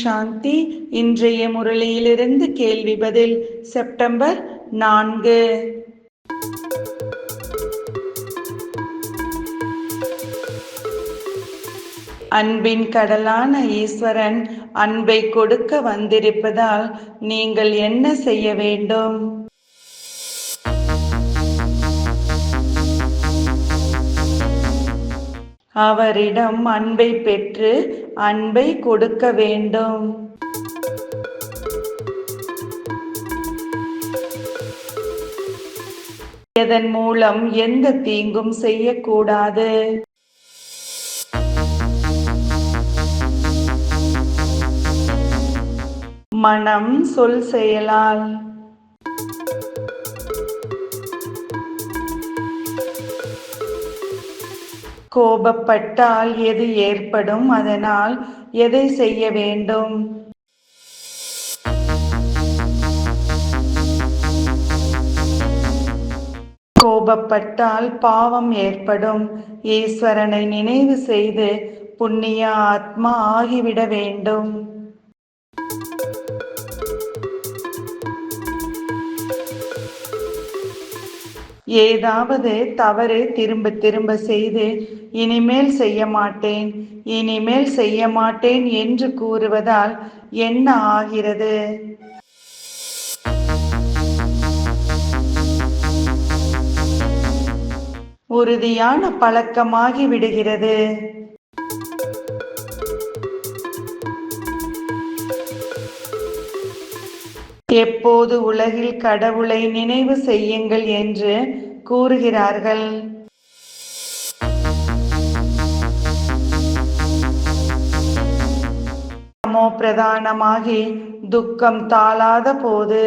சாந்தி. இன்றைய முரளியிலிருந்து கேள்வி பதில். செப்டம்பர் 4. அன்பின் கடலான ஈஸ்வரன் அன்பை கொடுக்க வந்திருப்பதால் நீங்கள் என்ன செய்ய வேண்டும்? அவரிடம் அன்பை பெற்று அன்பை கொடுக்க வேண்டும். இதன் மூலம் எந்த தீங்கும் செய்யக்கூடாது. மனம், சொல், செயலால். கோபப்பட்டால் எது ஏற்படும்? அதனால் எதை செய்ய வேண்டும்? கோபப்பட்டால் பாவம் ஏற்படும். ஈஸ்வரனை நினைவு செய்து புண்ணிய ஆத்மா ஆகிவிட வேண்டும். ஏதாவது தவறு திரும்ப திரும்ப செய்து இனிமேல் செய்ய மாட்டேன், இனிமேல் செய்ய மாட்டேன் என்று கூறுவதால் என்ன ஆகிறது? உறுதியான பழக்கமாகி விடுகிறது. எப்போது உலகில் கடவுளை நினைவு செய்யுங்கள் என்று கூறுகிறார்கள். தமோ பிரதானமாகி துக்கம் தாளாத போது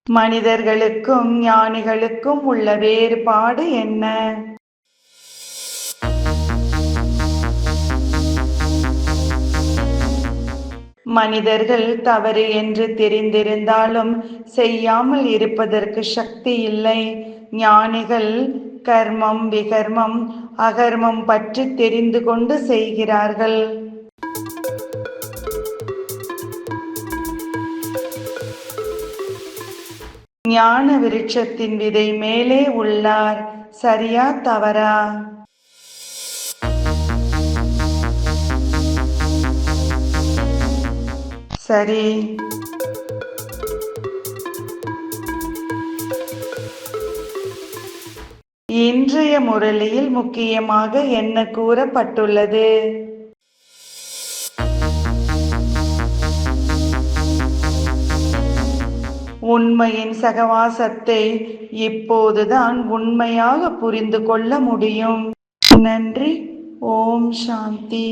மனிதர்களுக்கும் ஞானிகளுக்கும் உள்ள வேறுபாடு என்ன? மனிதர்கள் தவறு என்று தெரிந்திருந்தாலும் செய்யாமல் இருப்பதற்கு சக்தி இல்லை. ஞானிகள் கர்மம், விகர்மம், அகர்மம் பற்றி தெரிந்து கொண்டு செய்கிறார்கள். ஞான விருட்சத்தின் விதை மேலே உள்ளார். சரியா தவறா? சரி. இன்றைய முரளியில் முக்கியமாக என்ன கூறப்பட்டுள்ளது? உண்மையின் சகவாசத்தை இப்போதுதான் உண்மையாக புரிந்து கொள்ள முடியும். நன்றி. ஓம் சாந்தி.